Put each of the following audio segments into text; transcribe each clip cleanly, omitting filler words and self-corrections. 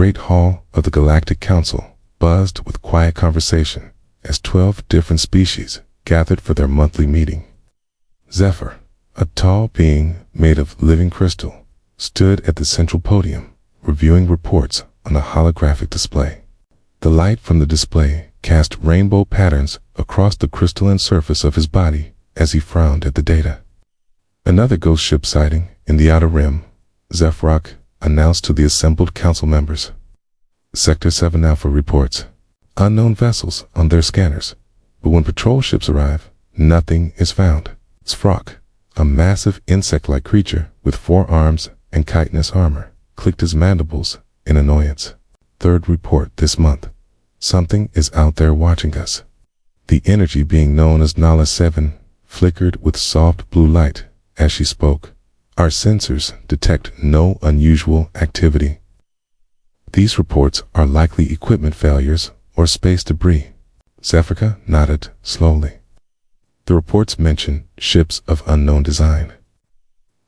great hall of the Galactic Council buzzed with quiet conversation as 12 different species gathered for their monthly meeting. Zephyr, a tall being made of living crystal, stood at the central podium, reviewing reports on a holographic display. The light from the display cast rainbow patterns across the crystalline surface of his body as he frowned at the data. Another ghost ship sighting in the outer rim, Zephyr announced to the assembled council members. Sector 7 Alpha reports unknown vessels on their scanners, but when patrol ships arrive, nothing is found. Sfrock, a massive insect-like creature with 4 arms and chitinous armor, clicked his mandibles in annoyance. Third report this month. Something is out there watching us. The energy being known as Nala 7 flickered with soft blue light as she spoke. Our sensors detect no unusual activity. These reports are likely equipment failures or space debris. Zephyr nodded slowly. The reports mention ships of unknown design.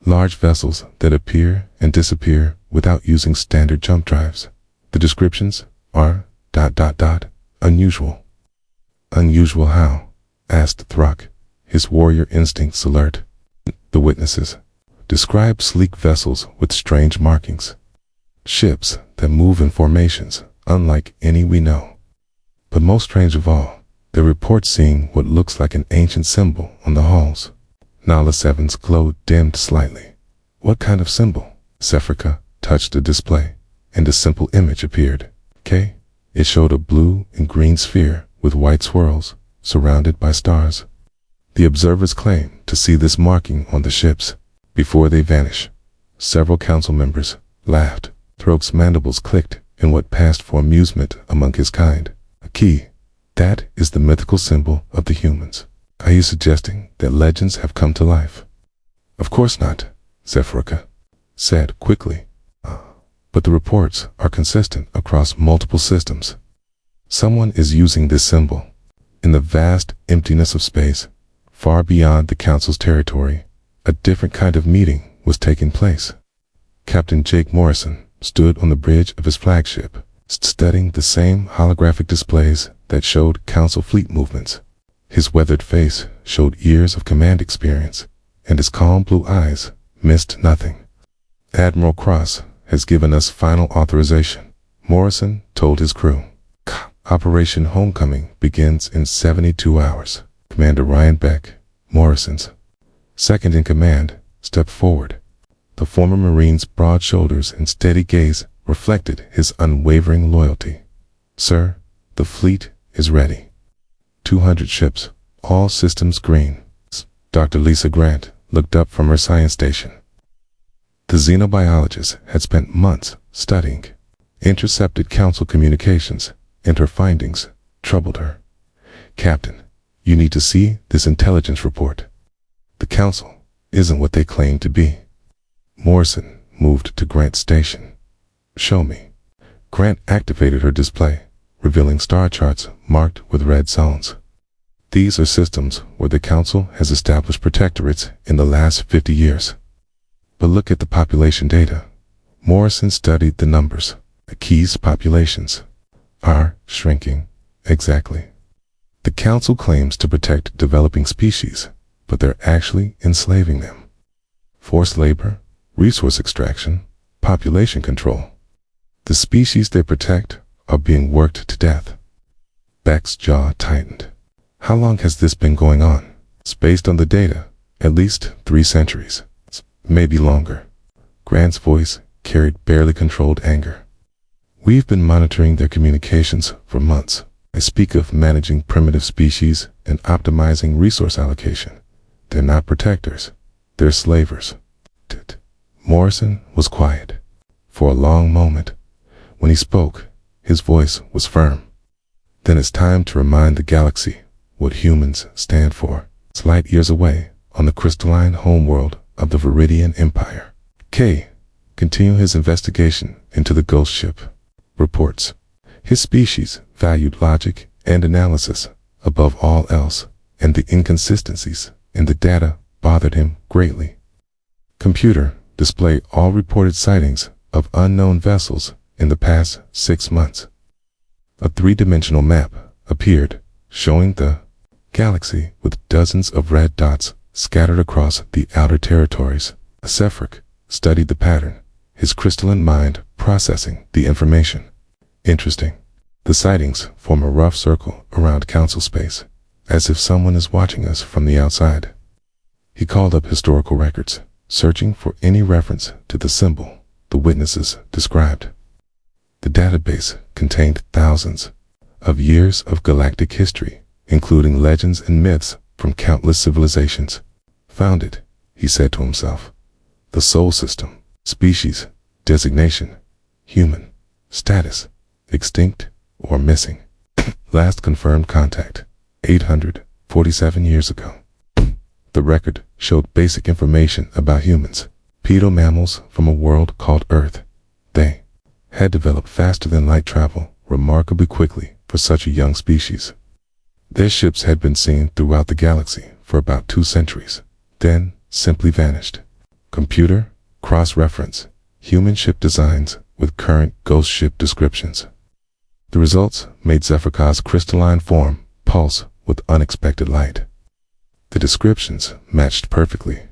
Large vessels that appear and disappear without using standard jump drives. The descriptions are ... unusual. Unusual how? Asked Throck, his warrior instincts alert. The witnesses describe sleek vessels with strange markings. Ships that move in formations unlike any we know. But most strange of all, they report seeing what looks like an ancient symbol on the halls. Nala 7's glow dimmed slightly. What kind of symbol? Zephyr touched the display, and a simple image appeared. It showed a blue and green sphere with white swirls, surrounded by stars. The observers claim to see this marking on the ships before they vanish. Several council members laughed. Throke's mandibles clicked in what passed for amusement among his kind. A key. That is the mythical symbol of the humans. Are you suggesting that legends have come to life? Of course not, Zephyr said quickly. But the reports are consistent across multiple systems. Someone is using this symbol. In the vast emptiness of space, far beyond the Council's territory, a different kind of meeting was taking place. Captain Jake Morrison stood on the bridge of his flagship, studying the same holographic displays that showed Council fleet movements. His weathered face showed years of command experience, and his calm blue eyes missed nothing. Admiral Cross has given us final authorization, Morrison told his crew. Operation Homecoming begins in 72 hours. Commander Ryan Beck, Morrison's second in command, stepped forward. The former Marine's broad shoulders and steady gaze reflected his unwavering loyalty. Sir, the fleet is ready. 200 ships, all systems green. Dr. Lisa Grant looked up from her science station. The xenobiologist had spent months studying intercepted Council communications, and her findings troubled her. Captain, you need to see this intelligence report. The Council isn't what they claim to be. Morrison moved to Grant's station. Show me. Grant activated her display, revealing star charts marked with red zones. These are systems where the Council has established protectorates in the last 50 years. But look at the population data. Morrison studied the numbers. The Key's populations are shrinking. Exactly. The Council claims to protect developing species, but they're actually enslaving them. Forced labor, resource extraction, population control. The species they protect are being worked to death. Beck's jaw tightened. How long has this been going on? It's based on the data, at least 3 centuries. Maybe longer. Grant's voice carried barely controlled anger. We've been monitoring their communications for months. I speak of managing primitive species and optimizing resource allocation. They're not protectors. They're slavers. Morrison was quiet. For a long moment. When he spoke, his voice was firm. Then it's time to remind the galaxy what humans stand for. It's light years away on the crystalline homeworld of the Viridian Empire. Continue his investigation into the ghost ship. Reports. His species valued logic and analysis above all else, and the inconsistencies in the data bothered him greatly. Computer, display all reported sightings of unknown vessels in the past 6 months. A three-dimensional map appeared, showing the galaxy with dozens of red dots scattered across the outer territories. Sefric studied the pattern, his crystalline mind processing the information. Interesting. The sightings form a rough circle around council space, as if someone is watching us from the outside. He called up historical records, searching for any reference to the symbol the witnesses described. The database contained thousands of years of galactic history, including legends and myths from countless civilizations. Found it, he said to himself. The Sol system, species, designation, human, status, extinct or missing. Last confirmed contact, 847 years ago. The record showed basic information about humans, pedal mammals from a world called Earth. They had developed faster than light travel remarkably quickly for such a young species. Their ships had been seen throughout the galaxy for about 2 centuries, then simply vanished. Computer, cross-reference, human ship designs with current ghost ship descriptions. The results made Zephyr's crystalline form pulse with unexpected light. The descriptions matched perfectly.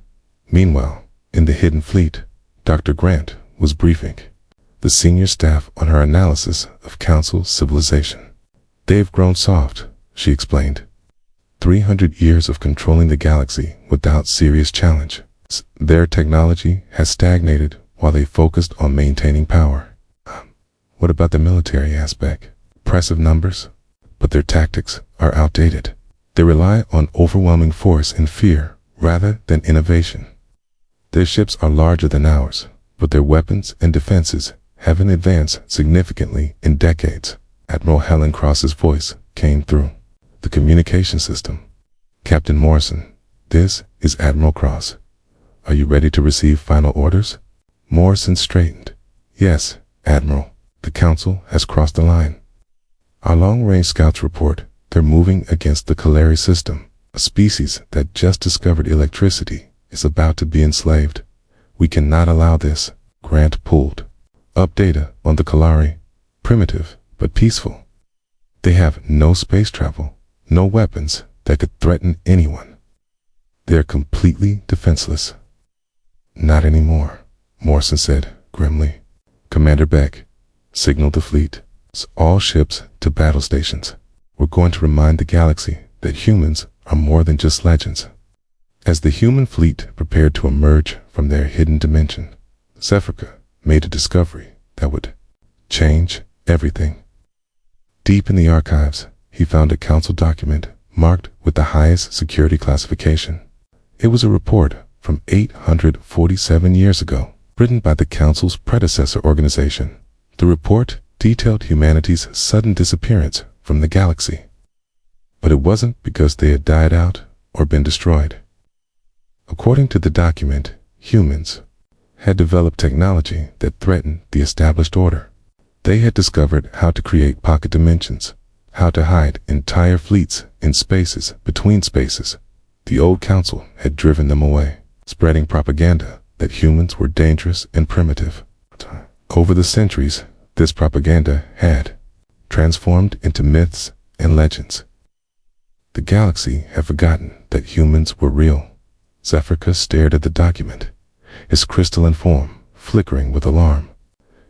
Meanwhile, in the hidden fleet, Dr. Grant was briefing the senior staff on her analysis of Council civilization. They've grown soft, she explained. 300 years of controlling the galaxy without serious challenge. Their technology has stagnated while they focused on maintaining power. What about the military aspect? Impressive numbers, but their tactics are outdated. They rely on overwhelming force and fear rather than innovation. Their ships are larger than ours, but their weapons and defenses haven't advanced significantly in decades. Admiral Helen Cross's voice came through the communication system. Captain Morrison, this is Admiral Cross. Are you ready to receive final orders? Morrison straightened. Yes, Admiral. The Council has crossed the line. Our long-range scouts report they're moving against the Kalari system. A species that just discovered electricity is about to be enslaved. We cannot allow this. Grant pulled up data on the Kalari. Primitive, but peaceful. They have no space travel, no weapons that could threaten anyone. They're completely defenseless. Not anymore, Morrison said grimly. Commander Beck, signal the fleet. All ships to battle stations. We're going to remind the galaxy that humans are more than just legends. As the human fleet prepared to emerge from their hidden dimension, Zephyr made a discovery that would change everything. Deep in the archives, he found a council document marked with the highest security classification. It was a report from 847 years ago, written by the council's predecessor organization. The report detailed humanity's sudden disappearance from the galaxy. But it wasn't because they had died out or been destroyed. According to the document, humans had developed technology that threatened the established order. They had discovered how to create pocket dimensions, how to hide entire fleets in spaces between spaces. The old council had driven them away, spreading propaganda that humans were dangerous and primitive. Over the centuries, this propaganda had transformed into myths and legends. The galaxy had forgotten that humans were real. Zephyr stared at the document, his crystalline form flickering with alarm.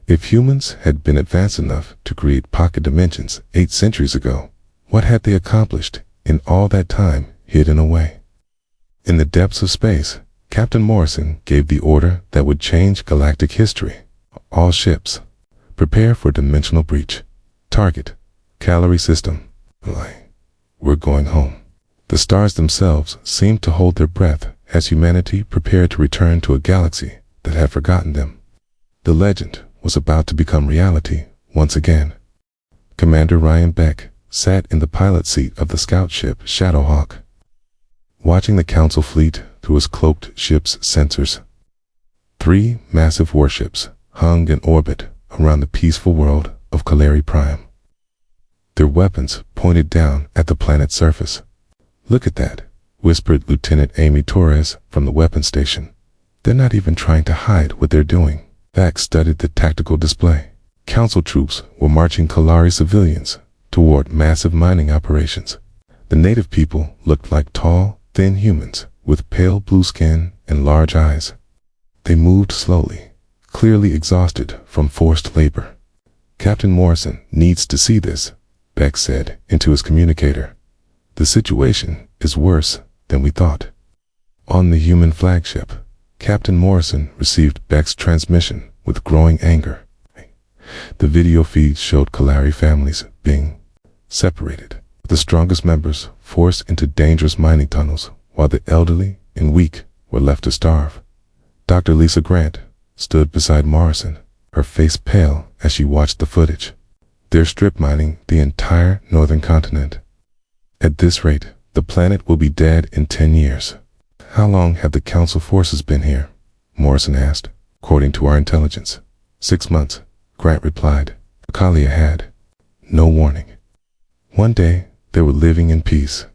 If humans had been advanced enough to create pocket dimensions 8 centuries ago, what had they accomplished in all that time hidden away? In the depths of space, Captain Morrison gave the order that would change galactic history. All ships, prepare for dimensional breach. Target, Kalari system. We're going home. The stars themselves seemed to hold their breath as humanity prepared to return to a galaxy that had forgotten them. The legend was about to become reality once again. Commander Ryan Beck sat in the pilot seat of the scout ship Shadowhawk, watching the council fleet through his cloaked ship's sensors. 3 massive warships hung in orbit around the peaceful world of Kalari Prime. Their weapons pointed down at the planet's surface. Look at that, whispered Lieutenant Amy Torres from the weapons station. They're not even trying to hide what they're doing. Beck studied the tactical display. Council troops were marching Kalari civilians toward massive mining operations. The native people looked like tall, thin humans with pale blue skin and large eyes. They moved slowly, clearly exhausted from forced labor. Captain Morrison needs to see this, Beck said into his communicator. The situation is worse than we thought. On the human flagship, Captain Morrison received Beck's transmission with growing anger. The video feed showed Kalari families being separated, the strongest members forced into dangerous mining tunnels, while the elderly and weak were left to starve. Dr. Lisa Grant stood beside Morrison, her face pale as she watched the footage. They're strip mining the entire northern continent. At this rate, the planet will be dead in 10 years. How long have the Council forces been here? Morrison asked. According to our intelligence, 6 months, Grant replied. Akalia had no warning. One day, they were living in peace.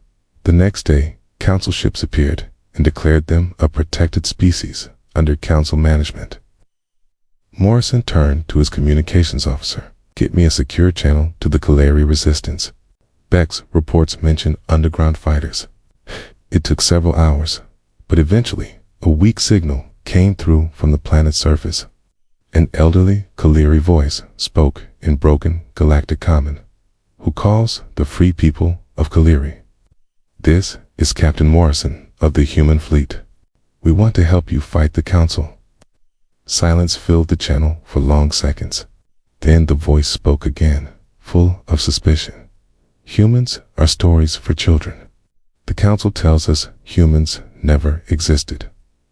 The next day, Council ships appeared and declared them a protected species under Council management. Morrison turned to his communications officer. Get me a secure channel to the Kalari resistance. Beck's reports mentioned underground fighters. It took several hours, but eventually, a weak signal came through from the planet's surface. An elderly Kalari voice spoke in broken Galactic Common. Who calls the free people of Kalari? This is Captain Morrison of the human fleet. We want to help you fight the Council. Silence filled the channel for long seconds. Then the voice spoke again, full of suspicion. Humans are stories for children. The Council tells us humans never existed.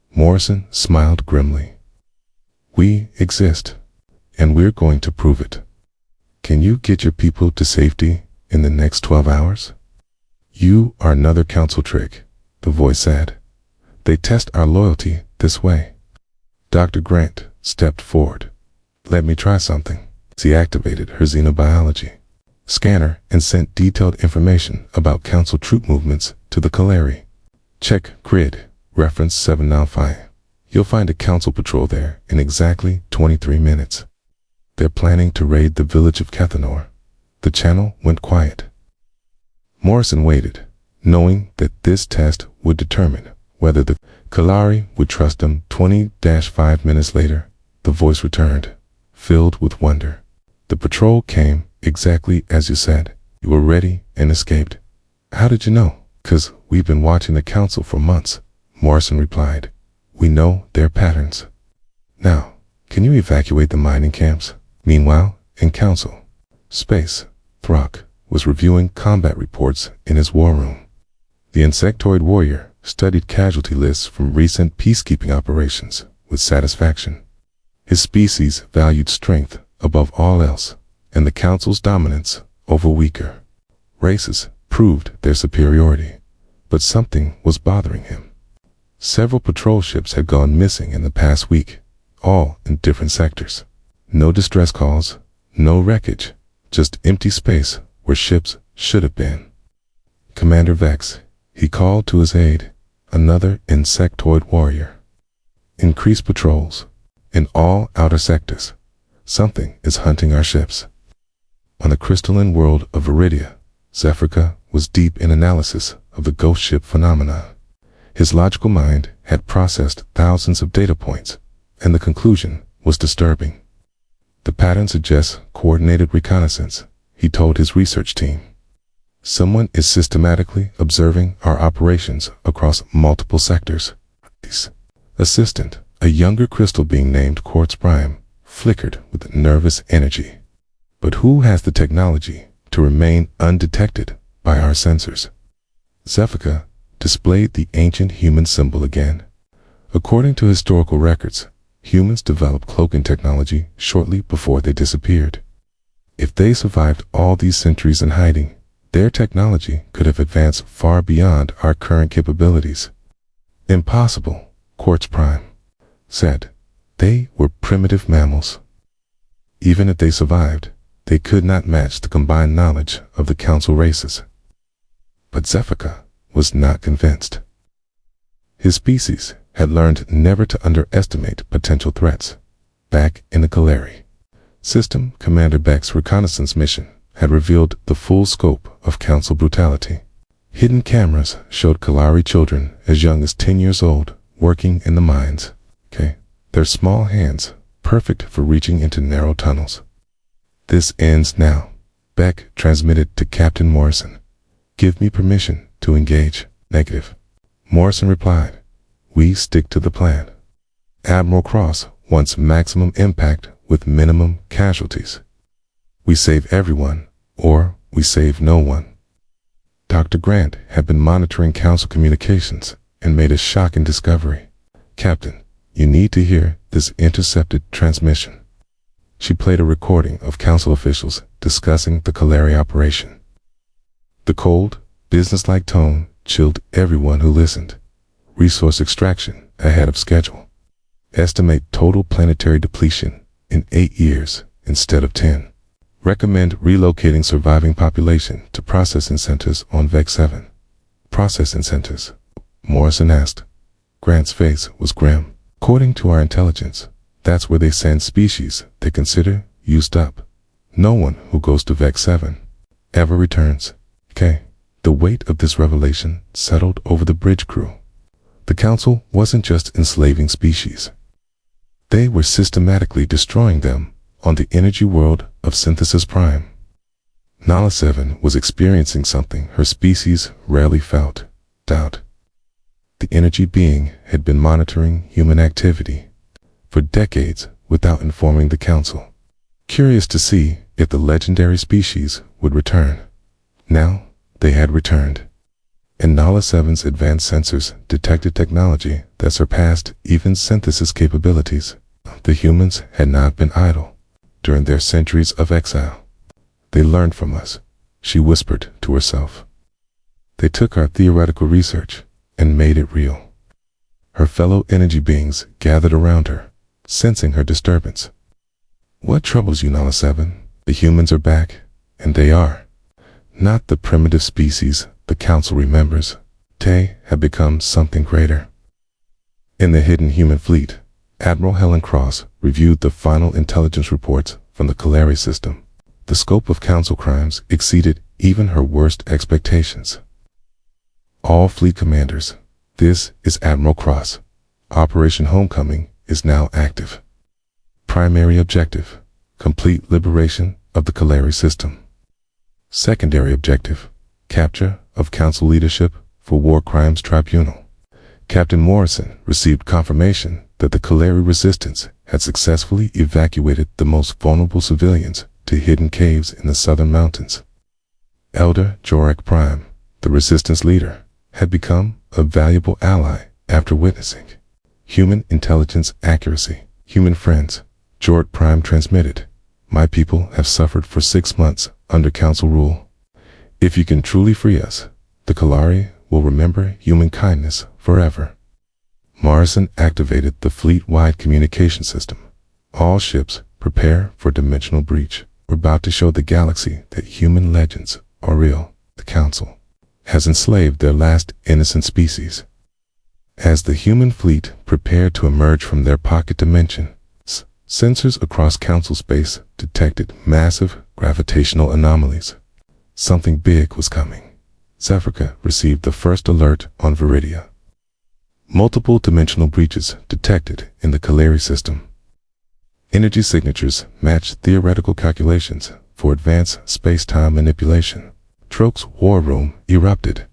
Morrison smiled grimly. We exist, and we're going to prove it. Can you get your people to safety in the next 12 hours? You are another Council trick, the voice said. They test our loyalty this way. Dr. Grant stepped forward. Let me try something. She activated her xenobiology scanner and sent detailed information about Council troop movements to the Kalari. Check grid, reference 795. You'll find a Council patrol there in exactly 23 minutes. They're planning to raid the village of Cathanor. The channel went quiet. Morrison waited, knowing that this test would determine whether the Kalari would trust him. 20-5 minutes later, the voice returned, filled with wonder. The patrol came exactly as you said. You were ready and escaped. How did you know? 'Cause we've been watching the Council for months, Morrison replied. We know their patterns. Now, can you evacuate the mining camps? Meanwhile, in Council space, Throck was reviewing combat reports in his war room. The insectoid warrior studied casualty lists from recent peacekeeping operations with satisfaction. His species valued strength above all else, and the Council's dominance over weaker races proved their superiority. But something was bothering him. Several patrol ships had gone missing in the past week, all in different sectors. No distress calls, no wreckage, just empty space where ships should have been. Commander Vex, he called to his aide, another insectoid warrior. Increase patrols in all outer sectors. Something is hunting our ships. On the crystalline world of Viridia, Zephyrka was deep in analysis of the ghost ship phenomenon. His logical mind had processed thousands of data points, and the conclusion was disturbing. The pattern suggests coordinated reconnaissance, he told his research team. Someone is systematically observing our operations across multiple sectors. His assistant, a younger crystal being named Quartz Prime, flickered with nervous energy. But who has the technology to remain undetected by our sensors? Zephyrka displayed the ancient human symbol again. According to historical records, humans developed cloaking technology shortly before they disappeared. If they survived all these centuries in hiding, their technology could have advanced far beyond our current capabilities. Impossible, Quartz Prime said. They were primitive mammals. Even if they survived, they could not match the combined knowledge of the Council races. But Zephyrka was not convinced. His species had learned never to underestimate potential threats. Back in the Kalari, System Commander Beck's reconnaissance mission had revealed the full scope of Council brutality. Hidden cameras showed Kalari children as young as 10 years old working in the mines. Their small hands perfect for reaching into narrow tunnels. This ends now. Beck transmitted to Captain Morrison. Give me permission to engage. Negative. Morrison replied, we stick to the plan. Admiral Cross wants maximum impact with minimum casualties. We save everyone, or we save no one. Dr. Grant had been monitoring Council communications and made a shocking discovery. Captain, you need to hear this intercepted transmission. She played a recording of Council officials discussing the Kalari operation. The cold, businesslike tone chilled everyone who listened. Resource extraction ahead of schedule. Estimate total planetary depletion in 8 years instead of 10. Recommend relocating surviving population to processing centers on Vex 7. Processing centers? Morrison asked. Grant's face was grim. According to our intelligence, that's where they send species they consider used up. No one who goes to Vex 7 ever returns. The weight of this revelation settled over the bridge crew. The Council wasn't just enslaving species. They were systematically destroying them on the energy world of Synthesis Prime. Nala 7 was experiencing something her species rarely felt: doubt. The energy being had been monitoring human activity for decades without informing the Council, curious to see if the legendary species would return. Now they had returned, and Nala 7's advanced sensors detected technology that surpassed even synthesis capabilities. The humans had not been idle during their centuries of exile. They learned from us, she whispered to herself. They took our theoretical research and made it real. Her fellow energy beings gathered around her, sensing her disturbance. What troubles you, Nala 7? The humans are back, and they are not the primitive species the Council remembers. They have become something greater. In the hidden human fleet, Admiral Helen Cross reviewed the final intelligence reports from the Kalari system. The scope of Council crimes exceeded even her worst expectations. All fleet commanders, this is Admiral Cross. Operation Homecoming is now active. Primary objective, complete liberation of the Kalari system. Secondary objective, capture of Council leadership for War Crimes Tribunal. Captain Morrison received confirmation that the Kalari resistance had successfully evacuated the most vulnerable civilians to hidden caves in the southern mountains. Elder Jorek Prime, the resistance leader, had become a valuable ally after witnessing human intelligence accuracy. Human friends, Jorek Prime transmitted, my people have suffered for 6 months under Council rule. If you can truly free us, the Kalari will remember human kindness forever. Morrison activated the fleet-wide communication system. All ships prepare for dimensional breach. We're about to show the galaxy that human legends are real. The Council has enslaved their last innocent species. As the human fleet prepared to emerge from their pocket dimension, sensors across Council space detected massive gravitational anomalies. Something big was coming. Zephyrica received the first alert on Viridia. Multiple dimensional breaches detected in the Kalari system. Energy signatures matched theoretical calculations for advanced space-time manipulation. Troke's war room erupted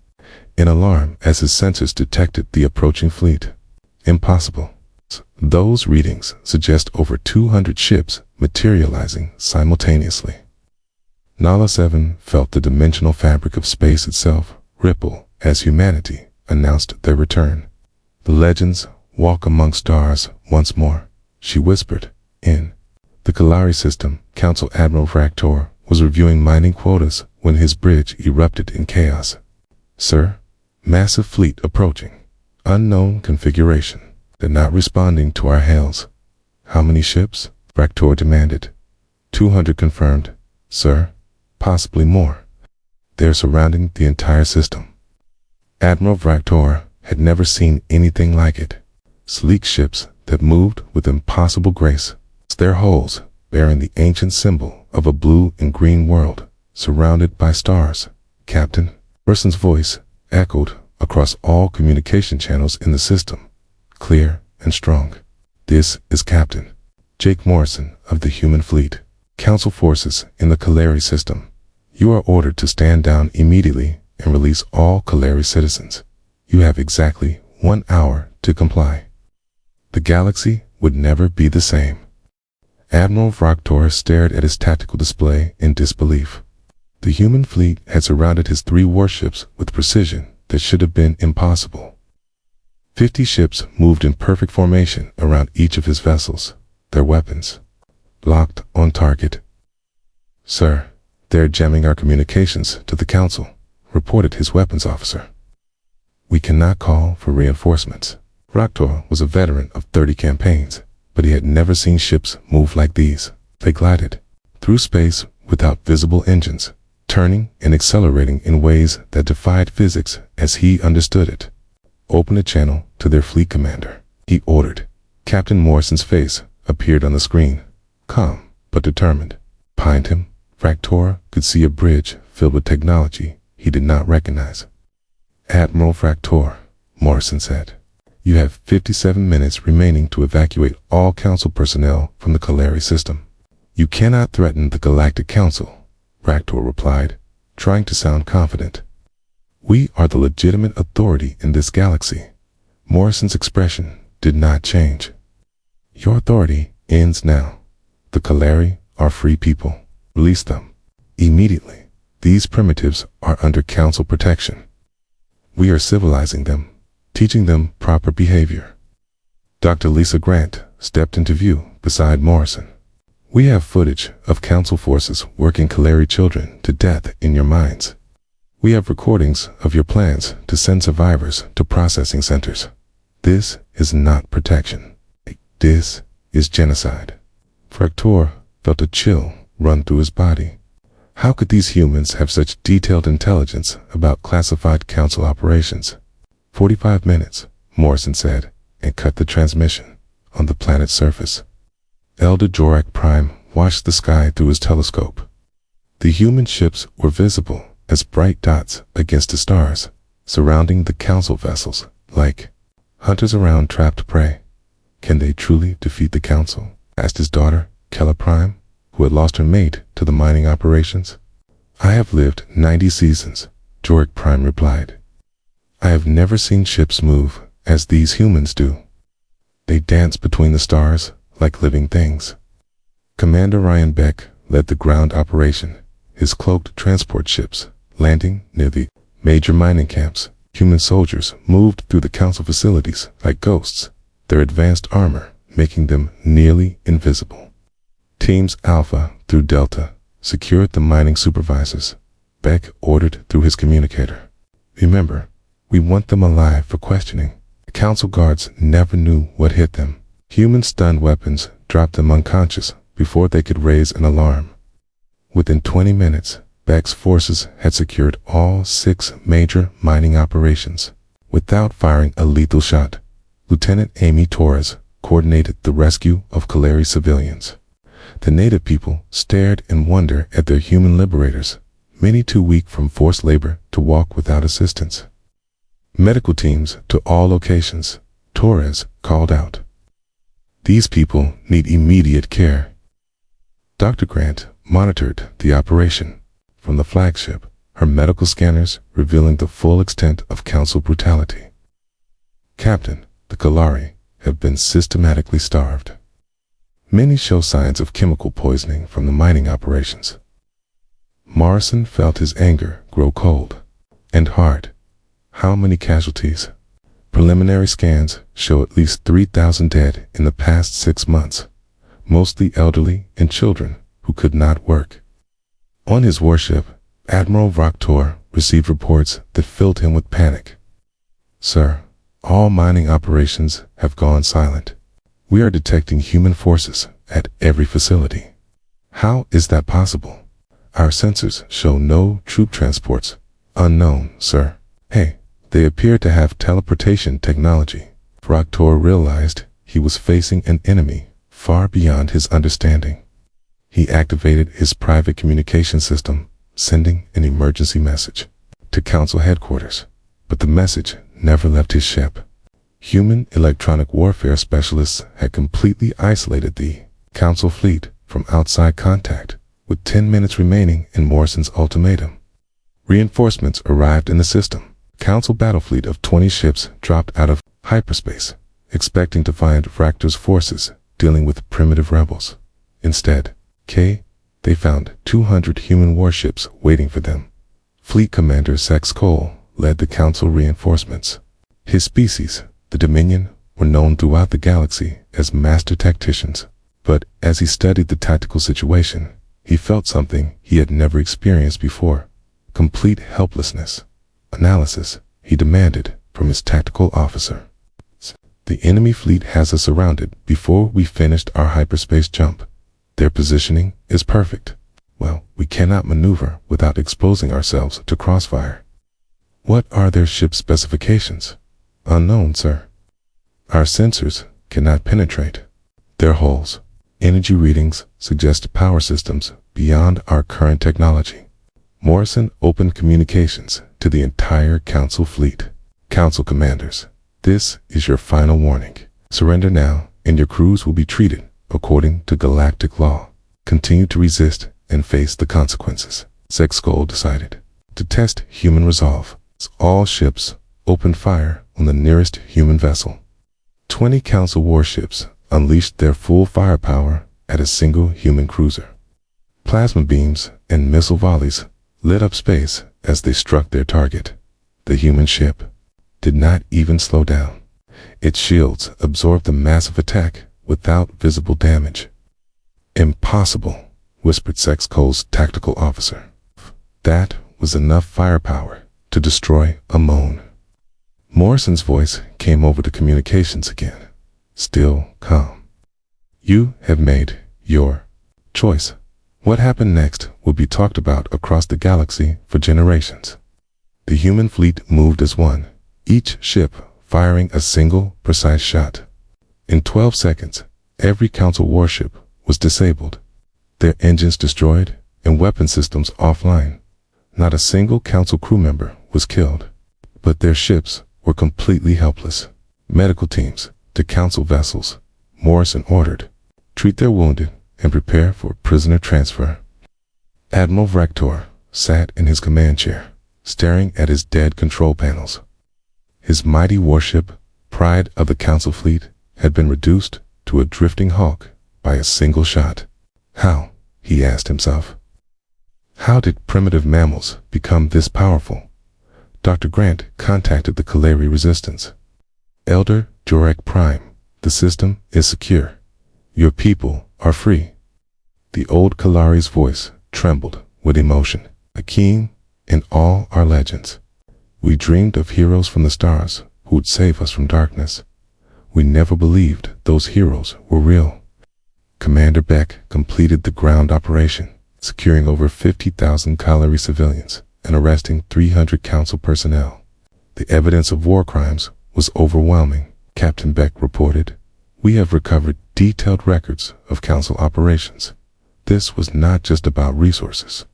in alarm as his sensors detected the approaching fleet. Impossible. Those readings suggest over 200 ships materializing simultaneously. Nala 7 felt the dimensional fabric of space itself ripple as humanity announced their return. The legends walk among stars once more, she whispered. In the Kalari system, Council Admiral Vractor was reviewing mining quotas when his bridge erupted in chaos. Sir, massive fleet approaching. Unknown configuration. They're not responding to our hails. How many ships? Vractor demanded. 200 confirmed, sir. Possibly more. They're surrounding the entire system. Admiral Vractor had never seen anything like it. Sleek ships that moved with impossible grace. Their hulls bearing the ancient symbol of a blue and green world, surrounded by stars. Captain, Morrison's voice echoed across all communication channels in the system, clear and strong. This is Captain Jake Morrison of the Human Fleet. Council forces in the Kalari system. You are ordered to stand down immediately and release all Kalari citizens. You have exactly 1 hour to comply. The galaxy would never be the same. Admiral Vroktor stared at his tactical display in disbelief. The human fleet had surrounded his 3 warships with precision that should have been impossible. 50 ships moved in perfect formation around each of his vessels, their weapons locked on target. Sir, they're jamming our communications to the Council, reported his weapons officer. We cannot call for reinforcements. Vroktor was a veteran of 30 campaigns, but he had never seen ships move like these. They glided through space without visible engines, turning and accelerating in ways that defied physics as he understood it. Open a channel to their fleet commander, he ordered. Captain Morrison's face appeared on the screen, calm but determined. Behind him, Vroktor could see a bridge filled with technology he did not recognize. Admiral Vroktor, Morrison said, you have 57 minutes remaining to evacuate all Council personnel from the Kalari system. You cannot threaten the Galactic Council, Vroktor replied, trying to sound confident. We are the legitimate authority in this galaxy. Morrison's expression did not change. Your authority ends now. The Kalari are free people. Release them immediately. These primitives are under Council protection. We are civilizing them, teaching them proper behavior. Dr. Lisa Grant stepped into view beside Morrison. We have footage of Council forces working Kalari children to death in your mines. We have recordings of your plans to send survivors to processing centers. This is not protection. This is genocide. Vroktor felt a chill run through his body. How could these humans have such detailed intelligence about classified Council operations? 45 minutes, Morrison said, and cut the transmission. On the planet's surface, Elder Jorak Prime watched the sky through his telescope. The human ships were visible as bright dots against the stars, surrounding the Council vessels like hunters around trapped prey. Can they truly defeat the Council? Asked his daughter, Kella Prime, who had lost her mate to the mining operations. I have lived 90 seasons, Jorak Prime replied. I have never seen ships move as these humans do. They dance between the stars like living things. Commander Ryan Beck led the ground operation, his cloaked transport ships landing near the major mining camps. Human soldiers moved through the Council facilities like ghosts, their advanced armor making them nearly invisible. Teams Alpha through Delta secured the mining supervisors, Beck ordered through his communicator. Remember, we want them alive for questioning. The Council guards never knew what hit them. Human stun weapons dropped them unconscious before they could raise an alarm. Within 20 minutes, Beck's forces had secured all 6 major mining operations. Without firing a lethal shot, Lieutenant Amy Torres coordinated the rescue of Kalari civilians. The native people stared in wonder at their human liberators, many too weak from forced labor to walk without assistance. Medical teams to all locations, Torres called out. These people need immediate care. Dr. Grant monitored the operation from the flagship, her medical scanners revealing the full extent of Council brutality. Captain, the Kalari have been systematically starved. Many show signs of chemical poisoning from the mining operations. Morrison felt his anger grow cold and hard. How many casualties? Preliminary scans show at least 3,000 dead in the past 6 months, mostly elderly and children who could not work. On his warship, Admiral Vroktor received reports that filled him with panic. Sir, all mining operations have gone silent. We are detecting human forces at every facility. How is that possible? Our sensors show no troop transports. Unknown, sir. Hey, they appear to have teleportation technology. Vroktor realized he was facing an enemy far beyond his understanding. He activated his private communication system, sending an emergency message to Council headquarters, but the message never left his ship. Human electronic warfare specialists had completely isolated the Council fleet from outside contact, with 10 minutes remaining in Morrison's ultimatum. Reinforcements arrived in the system. Council battle fleet of 20 ships dropped out of hyperspace, expecting to find Ractor's forces dealing with primitive rebels. Instead, they found 200 human warships waiting for them. Fleet Commander Sex Cole led the Council reinforcements. His species, the Dominion, were known throughout the galaxy as master tacticians, but as he studied the tactical situation, he felt something he had never experienced before: complete helplessness. Analysis, he demanded from his tactical officer. The enemy fleet has us surrounded before we finished our hyperspace jump. Their positioning is perfect. Well, we cannot maneuver without exposing ourselves to crossfire. What are their ship specifications? Unknown, sir. Our sensors cannot penetrate their hulls. Energy readings suggest power systems beyond our current technology. Morrison opened communications to the entire Council fleet. Council commanders, this is your final warning. Surrender now, and your crews will be treated according to galactic law. Continue to resist and face the consequences. Sex Skull decided to test human resolve. All ships opened fire on the nearest human vessel. 20 Council warships unleashed their full firepower at a single human cruiser. Plasma beams and missile volleys lit up space as they struck their target. The human ship did not even slow down. Its shields absorbed the massive attack without visible damage. Impossible, whispered Sex Cole's tactical officer. That was enough firepower to destroy a moon. Morrison's voice came over the communications again, still calm. You have made your choice. What happened next will be talked about across the galaxy for generations. The human fleet moved as one, each ship firing a single, precise shot. In 12 seconds, every Council warship was disabled, their engines destroyed, and weapon systems offline. Not a single Council crew member was killed, but their ships were completely helpless. Medical teams to Council vessels, Morrison ordered. Treat their wounded and prepare for prisoner transfer. Admiral Ractor sat in his command chair, staring at his dead control panels. His mighty warship, pride of the Council fleet, had been reduced to a drifting hulk by a single shot. How, he asked himself. How did primitive mammals become this powerful? Dr. Grant contacted the Kalari Resistance. Elder Jorek Prime, the system is secure. Your people are free. The old Kalari's voice trembled with emotion. Akeem, in all our legends, we dreamed of heroes from the stars who would save us from darkness. We never believed those heroes were real. Commander Beck completed the ground operation, securing over 50,000 Kalari civilians and arresting 300 Council personnel. The evidence of war crimes was overwhelming, Captain Beck reported. We have recovered detailed records of Council operations. This was not just about resources.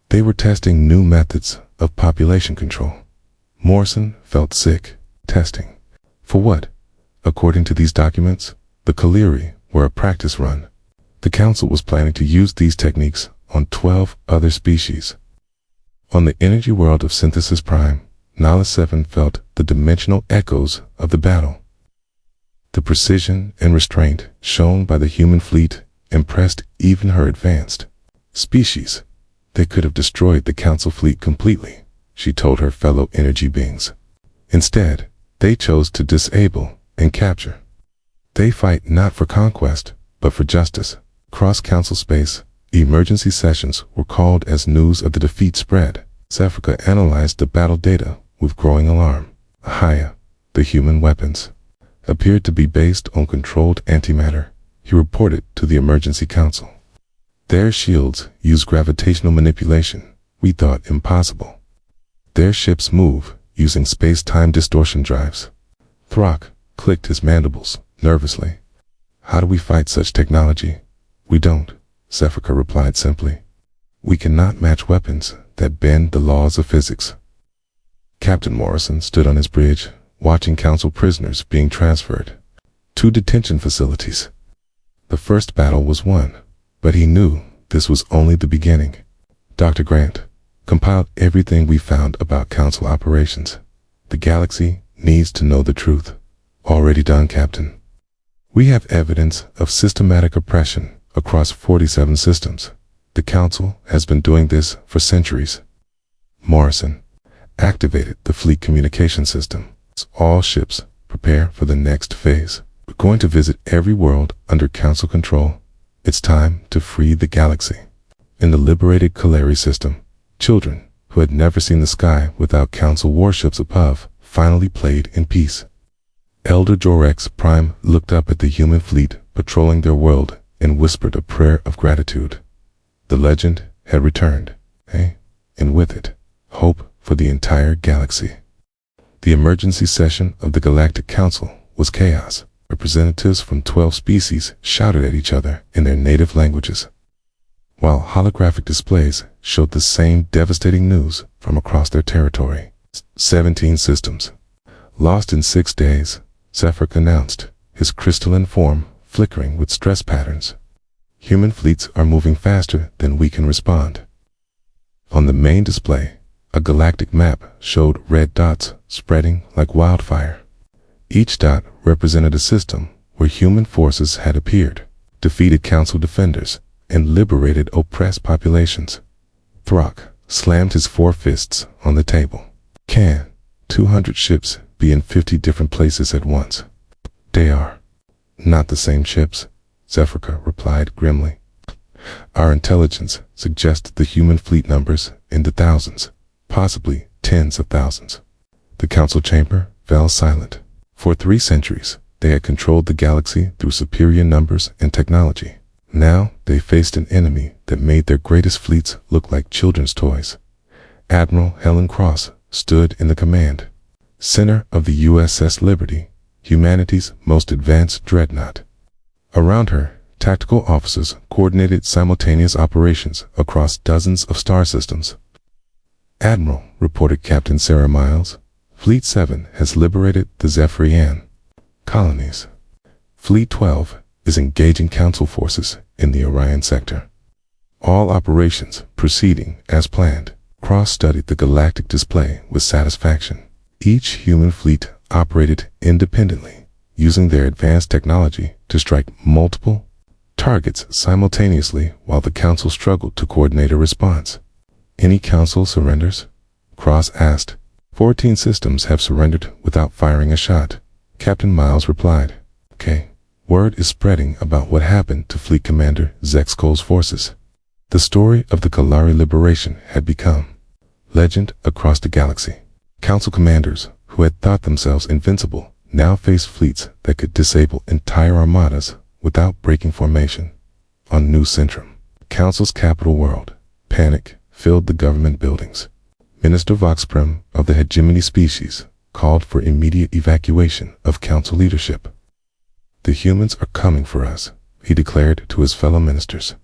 They were testing new methods of population control. Morrison felt sick. Testing. For what? According to these documents, the Kalari were a practice run. The Council was planning to use these techniques on 12 other species. On the energy world of Synthesis Prime, Nala 7 felt the dimensional echoes of the battle. The precision and restraint shown by the human fleet impressed even her advanced species. They could have destroyed the Council fleet completely, she told her fellow energy beings. Instead, they chose to disable and capture. They fight not for conquest, but for justice. Cross-Council space, emergency sessions were called as news of the defeat spread. Zephyrka analyzed the battle data with growing alarm. Ahaya, the human weapons, appeared to be based on controlled antimatter, he reported to the Emergency Council. Their shields use gravitational manipulation, we thought impossible. Their ships move using space-time distortion drives. Throck clicked his mandibles nervously. How do we fight such technology? We don't. Zephyr replied simply. We cannot match weapons that bend the laws of physics. Captain Morrison stood on his bridge, watching council prisoners being transferred to detention facilities. The first battle was won, but he knew this was only the beginning. Dr. Grant compiled everything we found about council operations. The galaxy needs to know the truth. Already done, Captain. We have evidence of systematic oppression across 47 systems. The council has been doing this for centuries. Morrison activated the fleet communication system. All ships prepare for the next phase. We're going to visit every world under council control. It's time to free the galaxy. In the liberated Kaleri system, children who had never seen the sky without council warships above finally played in peace. Elder Jorex Prime looked up at the human fleet patrolling their world and whispered a prayer of gratitude. The legend had returned, and with it, hope for the entire galaxy. The emergency session of the Galactic Council was chaos. Representatives from 12 species shouted at each other in their native languages, while holographic displays showed the same devastating news from across their territory. 17 systems. Lost in 6 days, Zephyr announced, his crystalline form flickering with stress patterns. Human fleets are moving faster than we can respond. On the main display, a galactic map showed red dots spreading like wildfire. Each dot represented a system where human forces had appeared, defeated council defenders, and liberated oppressed populations. Throck slammed his 4 fists on the table. Can 200 ships be in 50 different places at once? They are not the same ships, Zephyr replied grimly. Our intelligence suggests the human fleet numbers in the thousands, possibly tens of thousands. The council chamber fell silent. For 3 centuries, they had controlled the galaxy through superior numbers and technology. Now they faced an enemy that made their greatest fleets look like children's toys. Admiral Helen Cross stood in the command center of the USS Liberty, humanity's most advanced dreadnought. Around her, tactical officers coordinated simultaneous operations across dozens of star systems. Admiral, reported Captain Sarah Miles, Fleet 7 has liberated the Zephyrian colonies. Fleet 12 is engaging council forces in the Orion sector. All operations proceeding as planned. Cross studied the galactic display with satisfaction. Each human fleet operated independently, using their advanced technology to strike multiple targets simultaneously while the council struggled to coordinate a response. Any council surrenders? Cross asked. 14 systems have surrendered without firing a shot, Captain Miles replied. Okay. Word is spreading about what happened to Fleet Commander Zexkol's forces. The story of the Kalari liberation had become legend across the galaxy. Council commanders who had thought themselves invincible now faced fleets that could disable entire armadas without breaking formation. On New Centrum, Council's capital world, panic filled the government buildings. Minister Voxprim of the hegemony species called for immediate evacuation of council leadership. The humans are coming for us, he declared to his fellow ministers.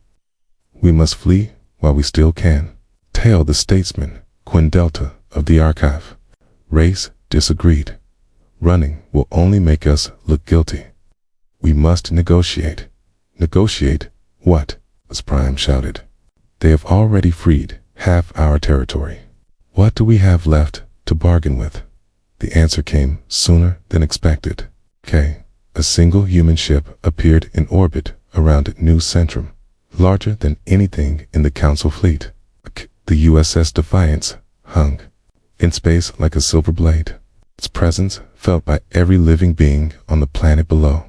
We must flee while we still can. Tail the statesman, Quinn Delta of the archive. Race disagreed. Running will only make us look guilty. We must negotiate. Negotiate what? As Prime shouted. They have already freed half our territory. What do we have left to bargain with? The answer came sooner than expected. A single human ship appeared in orbit around New Centrum, larger than anything in the council fleet. The USS Defiance hung in space like a silver blade, its presence felt by every living being on the planet below.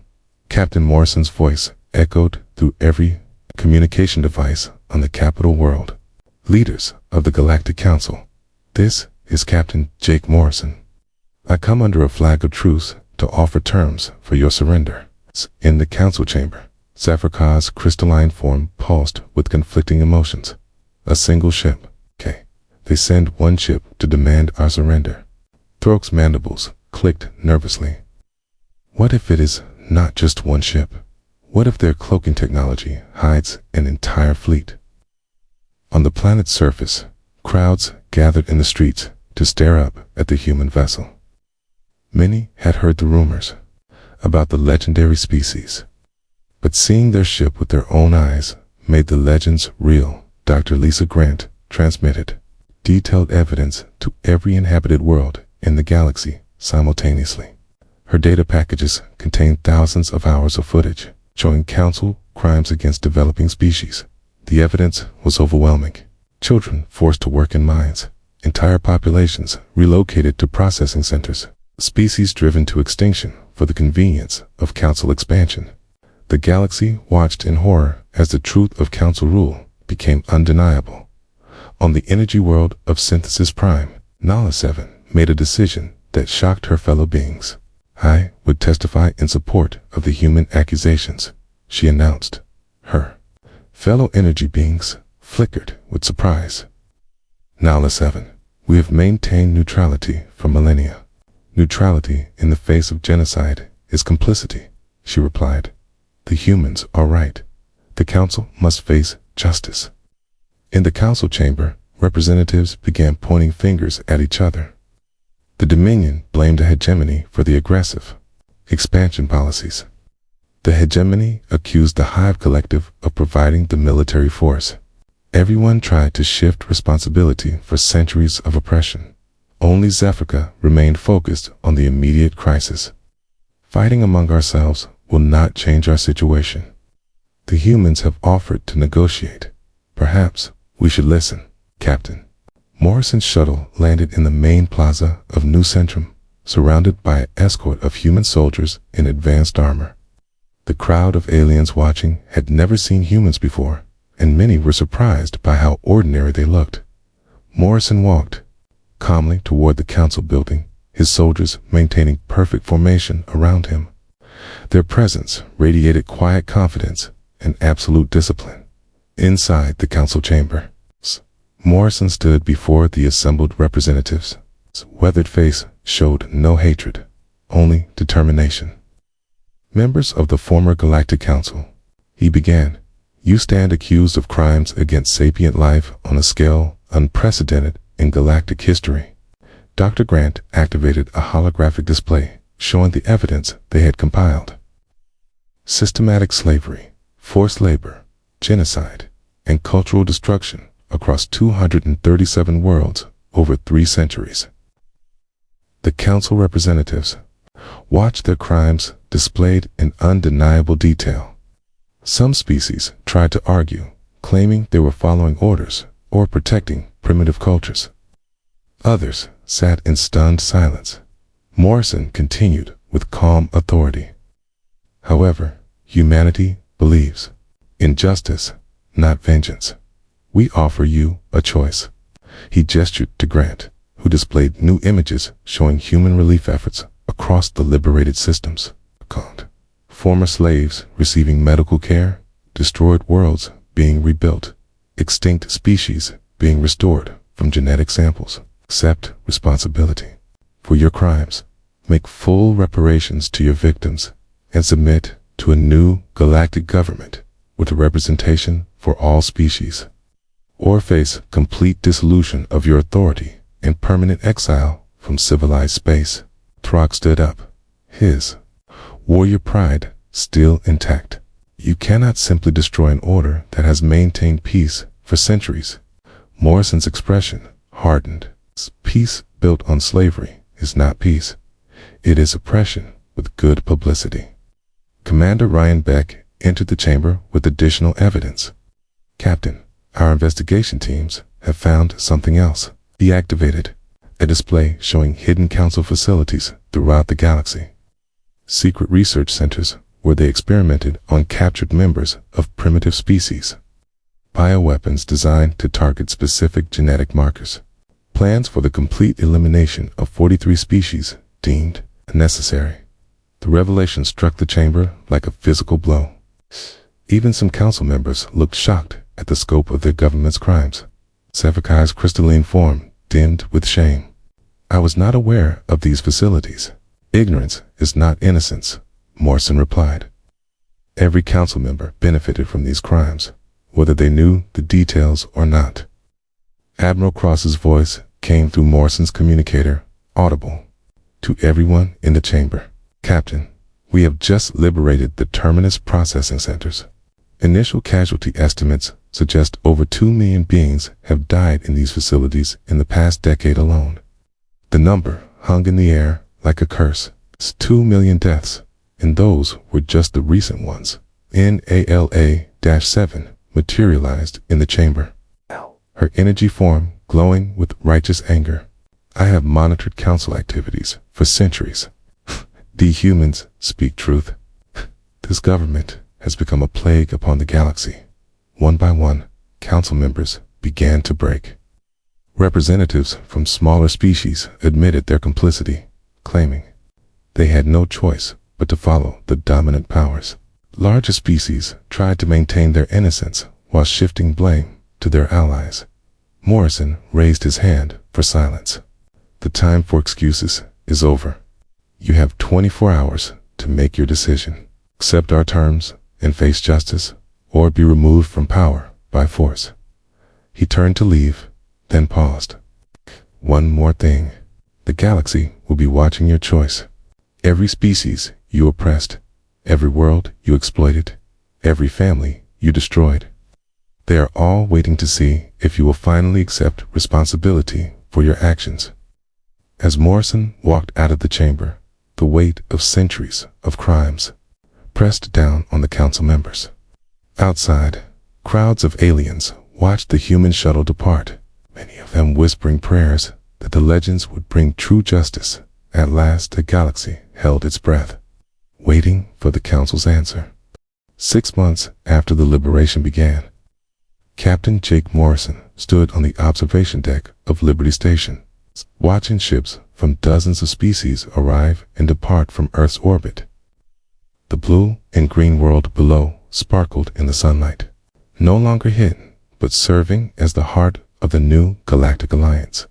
Captain Morrison's voice echoed through every communication device on the capital world. Leaders of the Galactic Council, this is Captain Jake Morrison. I come under a flag of truce to offer terms for your surrender. In the council chamber, Zephyr's crystalline form pulsed with conflicting emotions. A single ship. They send one ship to demand our surrender. Throke's mandibles clicked nervously. What if it is not just one ship? What if their cloaking technology hides an entire fleet? On the planet's surface, crowds gathered in the streets to stare up at the human vessel. Many had heard the rumors about the legendary species, but seeing their ship with their own eyes made the legends real. Dr. Lisa Grant transmitted detailed evidence to every inhabited world in the galaxy simultaneously. Her data packages contained thousands of hours of footage showing council crimes against developing species. The evidence was overwhelming. Children forced to work in mines, entire populations relocated to processing centers, species driven to extinction for the convenience of council expansion. The galaxy watched in horror as the truth of council rule became undeniable. On the energy world of Synthesis Prime, Nala 7 made a decision that shocked her fellow beings. I would testify in support of the human accusations, she announced. Her fellow energy beings flickered with surprise. Nala 7, we have maintained neutrality for millennia. Neutrality in the face of genocide is complicity, she replied. The humans are right. The council must face justice. In the council chamber, representatives began pointing fingers at each other. The Dominion blamed the hegemony for the aggressive expansion policies. The hegemony accused the Hive Collective of providing the military force. Everyone tried to shift responsibility for centuries of oppression. Only Zephyca remained focused on the immediate crisis. Fighting among ourselves will not change our situation. The humans have offered to negotiate. Perhaps we should listen, Captain. Morrison's shuttle landed in the main plaza of New Centrum, surrounded by an escort of human soldiers in advanced armor. The crowd of aliens watching had never seen humans before, and many were surprised by how ordinary they looked. Morrison walked calmly toward the council building, his soldiers maintaining perfect formation around him. Their presence radiated quiet confidence and absolute discipline. Inside the council chamber, Morrison stood before the assembled representatives. His weathered face showed no hatred, only determination. Members of the former Galactic Council, he began, you stand accused of crimes against sapient life on a scale unprecedented in galactic history. Dr. Grant activated a holographic display showing the evidence they had compiled. Systematic slavery, forced labor, genocide, and cultural destruction across 237 worlds over 3 centuries. The council representatives watched their crimes displayed in undeniable detail. Some species tried to argue, claiming they were following orders or protecting primitive cultures. Others sat in stunned silence. Morrison continued with calm authority. However, humanity believes in justice, not vengeance. We offer you a choice. He gestured to Grant, who displayed new images showing human relief efforts across the liberated systems. Former slaves receiving medical care, destroyed worlds being rebuilt, extinct species being restored from genetic samples. Accept responsibility for your crimes, make full reparations to your victims, and submit to a new galactic government with a representation for all species. Or face complete dissolution of your authority and permanent exile from civilized space. Throg stood up, his warrior pride still intact. You cannot simply destroy an order that has maintained peace for centuries. Morrison's expression hardened. Peace built on slavery is not peace. It is oppression with good publicity. Commander Ryan Beck entered the chamber with additional evidence. Captain, our investigation teams have found something else. He activated a display showing hidden council facilities throughout the galaxy. Secret research centers where they experimented on captured members of primitive species. Bioweapons designed to target specific genetic markers. Plans for the complete elimination of 43 species deemed necessary. The revelation struck the chamber like a physical blow. Even some council members looked shocked at the scope of their government's crimes. Zephyca's crystalline form dimmed with shame. I was not aware of these facilities. Ignorance is not innocence, Morrison replied. Every council member benefited from these crimes, whether they knew the details or not. Admiral Cross's voice came through Morrison's communicator, audible to everyone in the chamber. Captain, we have just liberated the Terminus processing centers. Initial casualty estimates suggest over 2 million beings have died in these facilities in the past decade alone. The number hung in the air like a curse. 2 million deaths, and those were just the recent ones. NALA-7 materialized in the chamber, her energy form glowing with righteous anger. I have monitored council activities for centuries. The humans speak truth. This government has become a plague upon the galaxy. One by one, council members began to break. Representatives from smaller species admitted their complicity, claiming they had no choice but to follow the dominant powers. Larger species tried to maintain their innocence while shifting blame to their allies. Morrison raised his hand for silence. The time for excuses is over. You have 24 hours to make your decision. Accept our terms and face justice, or be removed from power by force. He turned to leave, then paused. One more thing. The galaxy will be watching your choice. Every species you oppressed, every world you exploited, every family you destroyed. They are all waiting to see if you will finally accept responsibility for your actions. As Morrison walked out of the chamber, the weight of centuries of crimes pressed down on the council members. Outside, crowds of aliens watched the human shuttle depart, many of them whispering prayers that the legends would bring true justice. At last, the galaxy held its breath, waiting for the council's answer. 6 months after the liberation began, Captain Jake Morrison stood on the observation deck of Liberty Station, watching ships from dozens of species arrive and depart from Earth's orbit. The blue and green world below sparkled in the sunlight, no longer hidden, but serving as the heart of the new Galactic Alliance.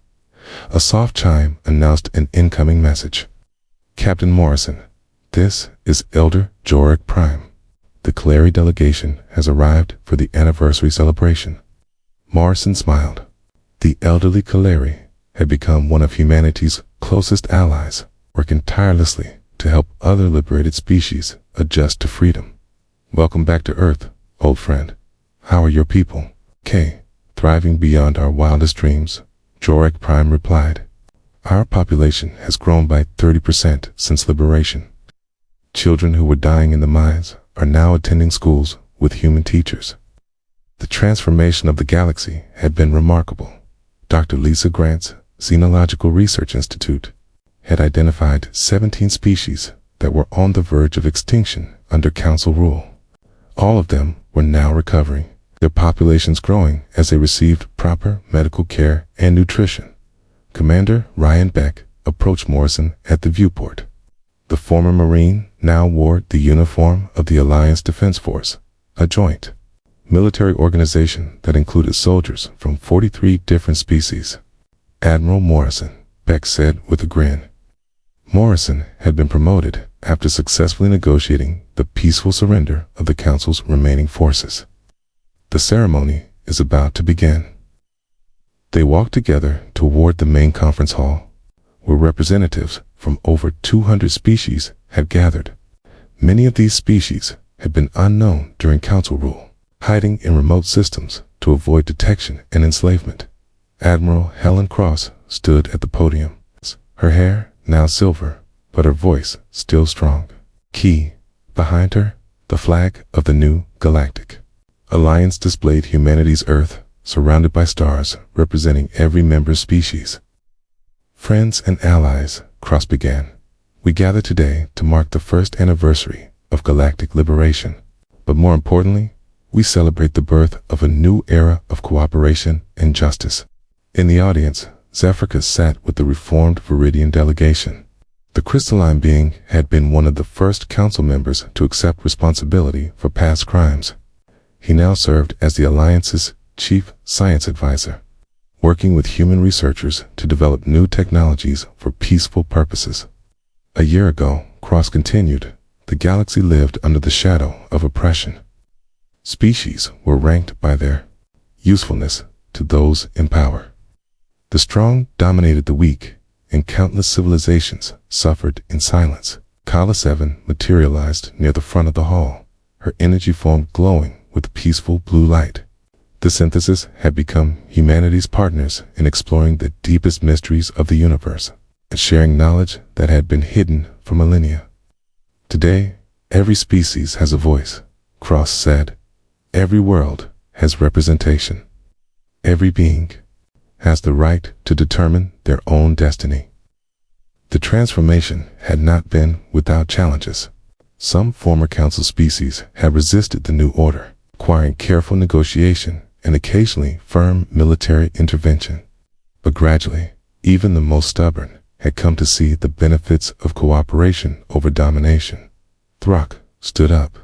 A soft chime announced an incoming message. Captain Morrison, this is Elder Jorik Prime. The Clary delegation has arrived for the anniversary celebration. Morrison smiled. The elderly Clary had become one of humanity's closest allies, working tirelessly to help other liberated species adjust to freedom. Welcome back to Earth, old friend. How are your people? Thriving beyond our wildest dreams, Jorik Prime replied. Our population has grown by 30% since liberation. Children who were dying in the mines are now attending schools with human teachers. The transformation of the galaxy had been remarkable. Dr. Lisa Grant's Xenological Research Institute had identified 17 species that were on the verge of extinction under council rule. All of them were now recovering, their populations growing as they received proper medical care and nutrition. Commander Ryan Beck approached Morrison at the viewport. The former Marine now wore the uniform of the Alliance Defense Force, a joint military organization that included soldiers from 43 different species. Admiral Morrison, Beck said with a grin. Morrison had been promoted after successfully negotiating the peaceful surrender of the Council's remaining forces. The ceremony is about to begin. They walked together toward the main conference hall, where representatives from over 200 species had gathered. Many of these species had been unknown during Council rule, hiding in remote systems to avoid detection and enslavement. Admiral Helen Cross stood at the podium, her hair now silver, but her voice still strong. Behind her, the flag of the new Galactic Alliance displayed humanity's Earth, surrounded by stars representing every member species. Friends and allies, Cross began, we gather today to mark the first anniversary of galactic liberation. But more importantly, we celebrate the birth of a new era of cooperation and justice. In the audience, Zephyrus sat with the reformed Viridian delegation. The crystalline being had been one of the first council members to accept responsibility for past crimes. He now served as the Alliance's chief science advisor, working with human researchers to develop new technologies for peaceful purposes. A year ago, Cross continued, The galaxy lived under the shadow of oppression. Species were ranked by their usefulness to those in power. The strong dominated the weak, and countless civilizations suffered in silence. Kala 7 materialized near the front of the hall, her energy form glowing with peaceful blue light. The synthesis had become humanity's partners in exploring the deepest mysteries of the universe and sharing knowledge that had been hidden for millennia. Today, every species has a voice, Cross said. Every world has representation. Every being has the right to determine their own destiny. The transformation had not been without challenges. Some former council species had resisted the new order, requiring careful negotiation and occasionally firm military intervention. But gradually, even the most stubborn had come to see the benefits of cooperation over domination. Throck stood up.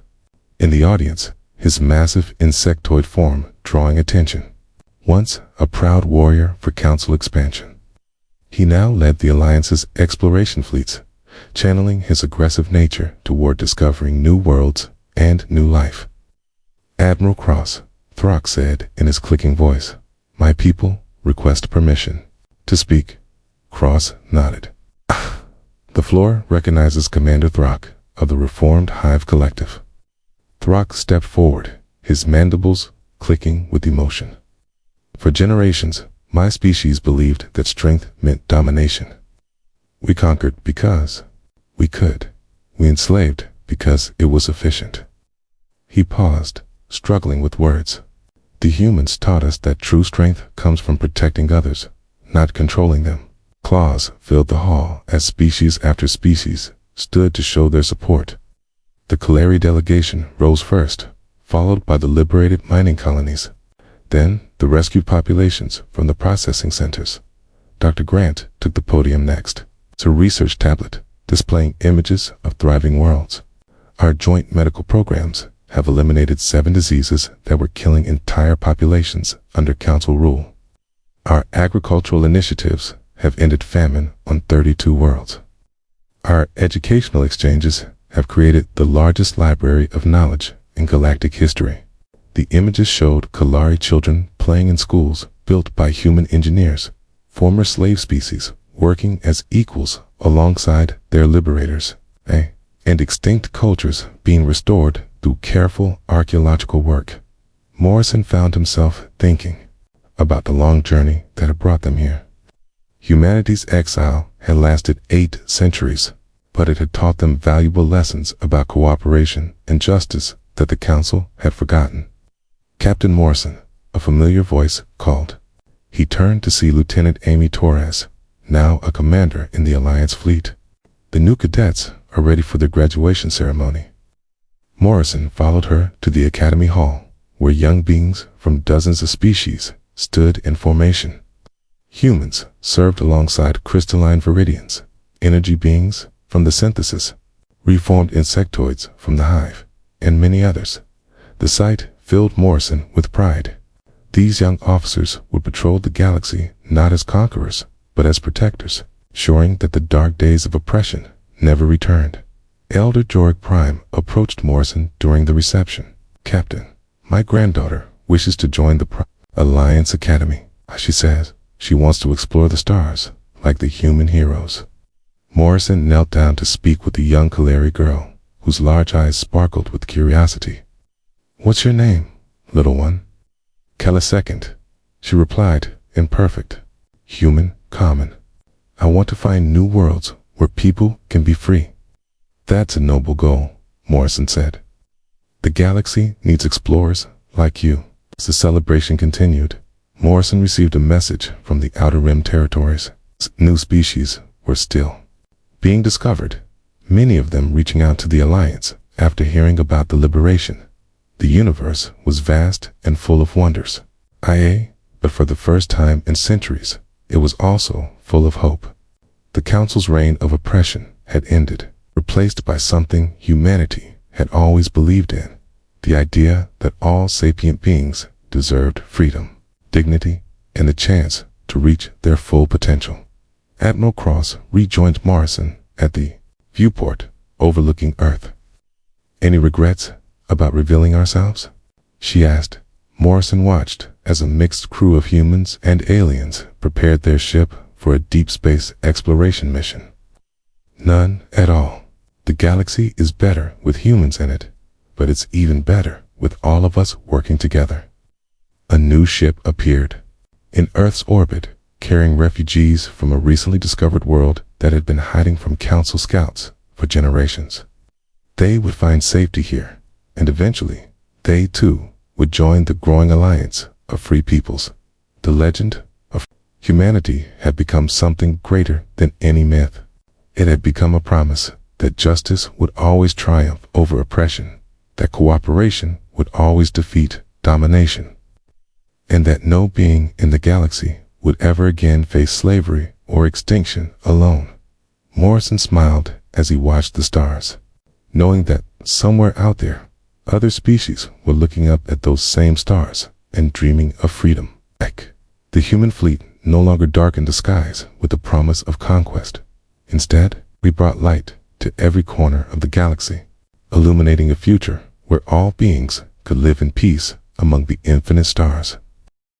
In the audience, his massive insectoid form drawing attention. Once a proud warrior for council expansion, he now led the Alliance's exploration fleets, channeling his aggressive nature toward discovering new worlds and new life. Admiral Cross, Throck said in his clicking voice, "My people request permission to speak." Cross nodded. The floor recognizes Commander Throck of the Reformed Hive Collective. Throck stepped forward, his mandibles clicking with emotion. For generations, my species believed that strength meant domination. We conquered because we could. We enslaved because it was efficient. He paused, struggling with words. The humans taught us that true strength comes from protecting others, not controlling them. Claws filled the hall as species after species stood to show their support. The Kaleri delegation rose first, followed by the liberated mining colonies. Then the rescued populations from the processing centers. Dr. Grant took the podium next. It's a research tablet displaying images of thriving worlds. Our joint medical programs have eliminated 7 diseases that were killing entire populations under council rule. Our agricultural initiatives have ended famine on 32 worlds. Our educational exchanges have created the largest library of knowledge in galactic history. The images showed Kalari children playing in schools built by human engineers, former slave species working as equals alongside their liberators, and extinct cultures being restored through careful archaeological work. Morrison found himself thinking about the long journey that had brought them here. Humanity's exile had lasted 8 centuries, but it had taught them valuable lessons about cooperation and justice that the council had forgotten. Captain Morrison, a familiar voice, called. He turned to see Lieutenant Amy Torres, now a commander in the Alliance fleet. The new cadets are ready for their graduation ceremony. Morrison followed her to the Academy Hall, where young beings from dozens of species stood in formation. Humans served alongside crystalline viridians, energy beings from the synthesis, reformed insectoids from the hive, and many others. The sight filled Morrison with pride. These young officers would patrol the galaxy not as conquerors, but as protectors, ensuring that the dark days of oppression never returned. Elder Jorg Prime approached Morrison during the reception. "Captain, my granddaughter wishes to join the Alliance Academy," she says. "She wants to explore the stars, like the human heroes." Morrison knelt down to speak with the young Kaleri girl, whose large eyes sparkled with curiosity. "What's your name, little one?" "Kella Second," she replied, imperfect, human, common. "I want to find new worlds where people can be free." "That's a noble goal," Morrison said. "The galaxy needs explorers like you." As the celebration continued, Morrison received a message from the Outer Rim territories. New species were still being discovered, many of them reaching out to the Alliance after hearing about the liberation. The universe was vast and full of wonders. But for the first time in centuries, it was also full of hope. The Council's reign of oppression had ended, replaced by something humanity had always believed in, the idea that all sapient beings deserved freedom, dignity, and the chance to reach their full potential. Admiral Cross rejoined Morrison at the viewport overlooking Earth. Any regrets about revealing ourselves? She asked. Morrison watched as a mixed crew of humans and aliens prepared their ship for a deep space exploration mission. None at all. The galaxy is better with humans in it, but it's even better with all of us working together. A new ship appeared in Earth's orbit, carrying refugees from a recently discovered world that had been hiding from Council scouts for generations. They would find safety here, and eventually, they too would join the growing alliance of free peoples. The legend of humanity had become something greater than any myth. It had become a promise that justice would always triumph over oppression, that cooperation would always defeat domination, and that no being in the galaxy would ever again face slavery or extinction alone. Morrison smiled as he watched the stars, knowing that somewhere out there, other species were looking up at those same stars and dreaming of freedom. The human fleet no longer darkened the skies with the promise of conquest. Instead, we brought light to every corner of the galaxy, illuminating a future where all beings could live in peace among the infinite stars.